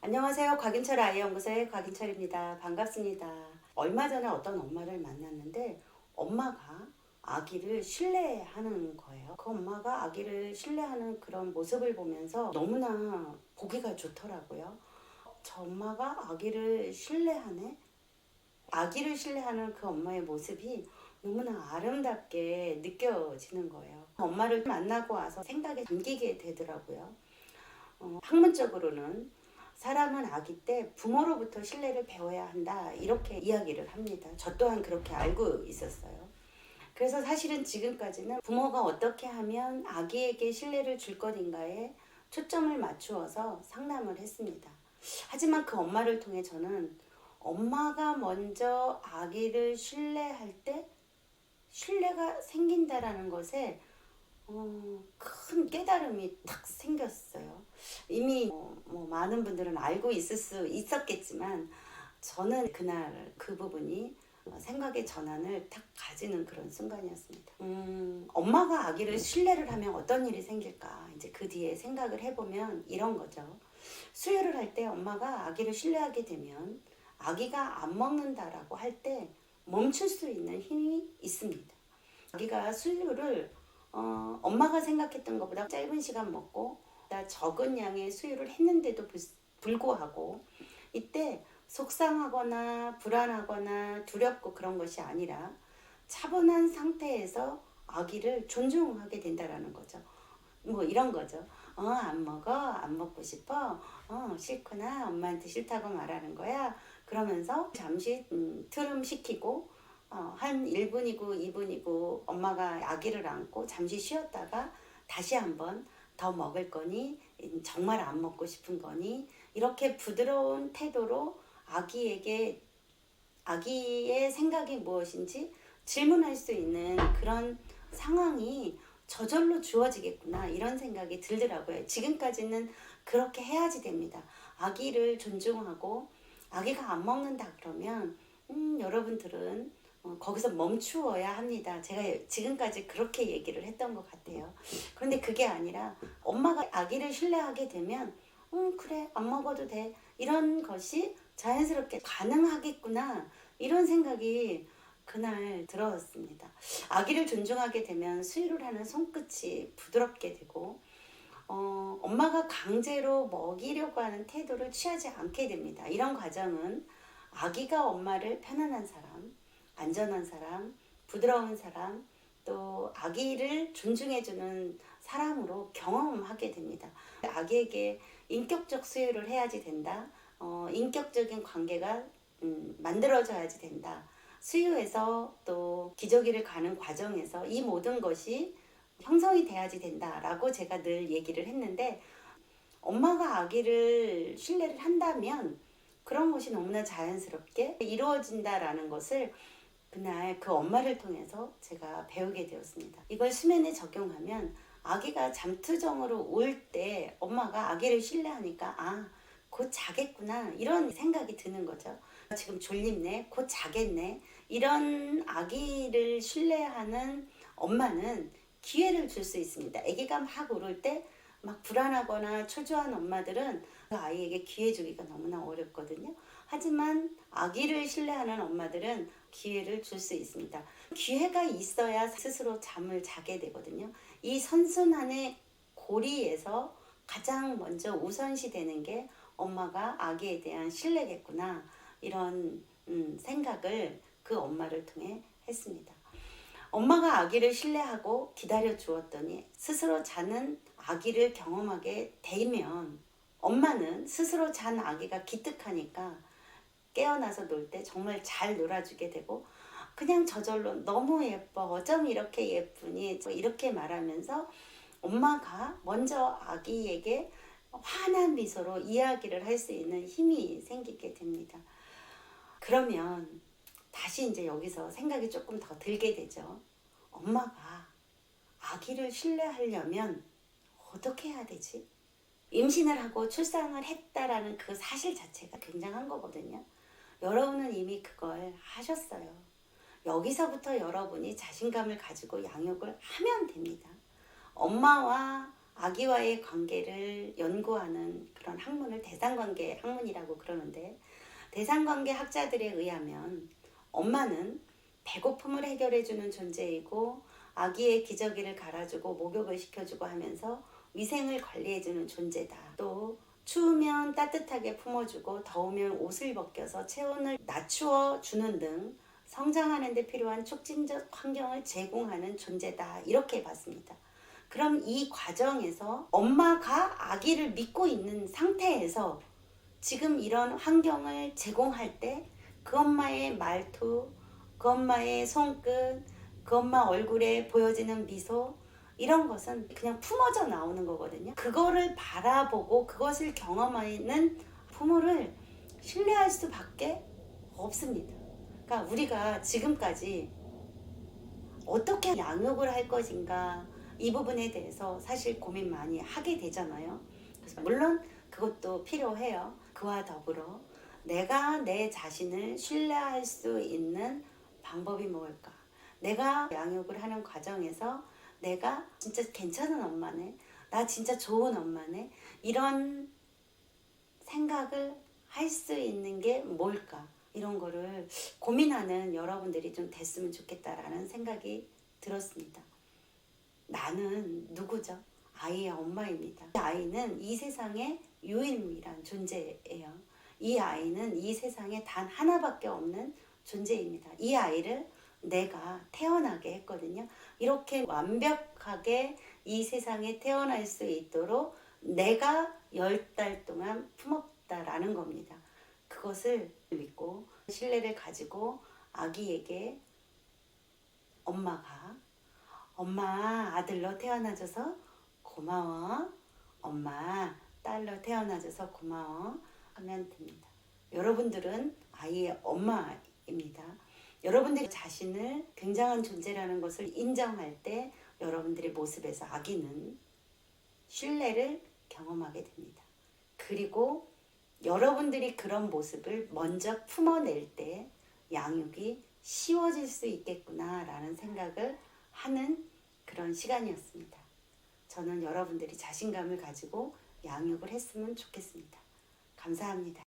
안녕하세요. 곽인철 아이연구소의 곽인철입니다. 반갑습니다. 얼마 전에 어떤 엄마를 만났는데 엄마가 아기를 신뢰하는 거예요. 그 엄마가 아기를 신뢰하는 그런 모습을 보면서 너무나 보기가 좋더라고요. 저 엄마가 아기를 신뢰하네? 아기를 신뢰하는 그 엄마의 모습이 너무나 아름답게 느껴지는 거예요. 엄마를 만나고 와서 생각에 잠기게 되더라고요. 학문적으로는 사람은 아기 때 부모로부터 신뢰를 배워야 한다 이렇게 이야기를 합니다. 저 또한 그렇게 알고 있었어요. 그래서 사실은 지금까지는 부모가 어떻게 하면 아기에게 신뢰를 줄 것인가에 초점을 맞추어서 상담을 했습니다. 하지만 그 엄마를 통해 저는 엄마가 먼저 아기를 신뢰할 때 신뢰가 생긴다라는 것에 큰 깨달음이 탁 생겼어요. 이미 많은 분들은 알고 있을 수 있었겠지만 저는 그날 그 부분이 생각의 전환을 탁 가지는 그런 순간이었습니다. 엄마가 아기를 신뢰를 하면 어떤 일이 생길까? 이제 그 뒤에 생각을 해보면 이런 거죠. 수유를 할 때 엄마가 아기를 신뢰하게 되면 아기가 안 먹는다라고 할 때 멈출 수 있는 힘이 있습니다. 아기가 수유를 엄마가 생각했던 것보다 짧은 시간 먹고 적은 양의 수유를 했는데도 불구하고 이때 속상하거나 불안하거나 두렵고 그런 것이 아니라 차분한 상태에서 아기를 존중하게 된다라는 거죠. 뭐 이런 거죠. 안 먹어? 안 먹고 싶어? 싫구나. 엄마한테 싫다고 말하는 거야. 그러면서 잠시 트름 시키고 한 1분이고 2분이고 엄마가 아기를 안고 잠시 쉬었다가 다시 한번 더 먹을 거니? 정말 안 먹고 싶은 거니? 이렇게 부드러운 태도로 아기에게 아기의 생각이 무엇인지 질문할 수 있는 그런 상황이 저절로 주어지겠구나 이런 생각이 들더라고요. 지금까지는 그렇게 해야지 됩니다. 아기를 존중하고 아기가 안 먹는다 그러면 여러분들은 거기서 멈추어야 합니다. 제가 지금까지 그렇게 얘기를 했던 것 같아요. 그런데 그게 아니라 엄마가 아기를 신뢰하게 되면 그래 안 먹어도 돼 이런 것이 자연스럽게 가능하겠구나 이런 생각이 그날 들었습니다. 아기를 존중하게 되면 수유를 하는 손끝이 부드럽게 되고 엄마가 강제로 먹이려고 하는 태도를 취하지 않게 됩니다. 이런 과정은 아기가 엄마를 편안한 사람, 안전한 사람, 부드러운 사람, 또 아기를 존중해주는 사람으로 경험하게 됩니다. 아기에게 인격적 수유를 해야지 된다. 인격적인 관계가 만들어져야지 된다. 수유에서 또 기저귀를 가는 과정에서 이 모든 것이 형성이 돼야지 된다라고 제가 늘 얘기를 했는데 엄마가 아기를 신뢰를 한다면 그런 것이 너무나 자연스럽게 이루어진다라는 것을 그날 그 엄마를 통해서 제가 배우게 되었습니다. 이걸 수면에 적용하면 아기가 잠투정으로 올 때 엄마가 아기를 신뢰하니까 곧 자겠구나 이런 생각이 드는 거죠. 지금 졸립네, 곧 자겠네 이런 아기를 신뢰하는 엄마는 기회를 줄 수 있습니다. 아기가 막 울을 때 막 불안하거나 초조한 엄마들은 그 아이에게 기회 주기가 너무나 어렵거든요. 하지만 아기를 신뢰하는 엄마들은 기회를 줄 수 있습니다. 기회가 있어야 스스로 잠을 자게 되거든요. 이 선순환의 고리에서 가장 먼저 우선시 되는 게 엄마가 아기에 대한 신뢰겠구나 이런 생각을 그 엄마를 통해 했습니다. 엄마가 아기를 신뢰하고 기다려 주었더니 스스로 자는 아기를 경험하게 되면 엄마는 스스로 잔 아기가 기특하니까 깨어나서 놀 때 정말 잘 놀아주게 되고 그냥 저절로 너무 예뻐 어쩜 이렇게 예쁘니 이렇게 말하면서 엄마가 먼저 아기에게 환한 미소로 이야기를 할 수 있는 힘이 생기게 됩니다. 그러면 다시 이제 여기서 생각이 조금 더 들게 되죠. 엄마가 아기를 신뢰하려면 어떻게 해야 되지? 임신을 하고 출산을 했다라는 그 사실 자체가 굉장한 거거든요. 여러분은 이미 그걸 하셨어요. 여기서부터 여러분이 자신감을 가지고 양육을 하면 됩니다. 엄마와 아기와의 관계를 연구하는 그런 학문을 대상관계 학문이라고 그러는데, 대상관계 학자들에 의하면 엄마는 배고픔을 해결해주는 존재이고 아기의 기저귀를 갈아주고 목욕을 시켜주고 하면서 위생을 관리해주는 존재다. 또 추우면 따뜻하게 품어주고 더우면 옷을 벗겨서 체온을 낮추어 주는 등 성장하는 데 필요한 촉진적 환경을 제공하는 존재다. 이렇게 봤습니다. 그럼 이 과정에서 엄마가 아기를 믿고 있는 상태에서 지금 이런 환경을 제공할 때 그 엄마의 말투, 그 엄마의 손끝, 그 엄마 얼굴에 보여지는 미소, 이런 것은 그냥 품어져 나오는 거거든요. 그거를 바라보고 그것을 경험하는 부모를 신뢰할 수밖에 없습니다. 그러니까 우리가 지금까지 어떻게 양육을 할 것인가, 이 부분에 대해서 사실 고민 많이 하게 되잖아요. 그래서 물론 그것도 필요해요. 그와 더불어 내가 내 자신을 신뢰할 수 있는 방법이 뭘까? 내가 양육을 하는 과정에서 내가 진짜 괜찮은 엄마네, 나 진짜 좋은 엄마네, 이런 생각을 할 수 있는 게 뭘까? 이런 거를 고민하는 여러분들이 좀 됐으면 좋겠다라는 생각이 들었습니다. 나는 누구죠? 아이의 엄마입니다. 이 아이는 이 세상에 유일무이한 존재예요. 이 아이는 이 세상에 단 하나밖에 없는 존재입니다. 이 아이를 내가 태어나게 했거든요. 이렇게 완벽하게 이 세상에 태어날 수 있도록 내가 10달 동안 품었다라는 겁니다. 그것을 믿고 신뢰를 가지고 아기에게 엄마가 엄마 아들로 태어나줘서 고마워, 엄마 딸로 태어나줘서 고마워 하면 됩니다. 여러분들은 아이의 엄마입니다. 여러분들이 자신을 굉장한 존재라는 것을 인정할 때 여러분들의 모습에서 아기는 신뢰를 경험하게 됩니다. 그리고 여러분들이 그런 모습을 먼저 품어낼 때 양육이 쉬워질 수 있겠구나라는 생각을 하는 그런 시간이었습니다. 저는 여러분들이 자신감을 가지고 양육을 했으면 좋겠습니다. 감사합니다.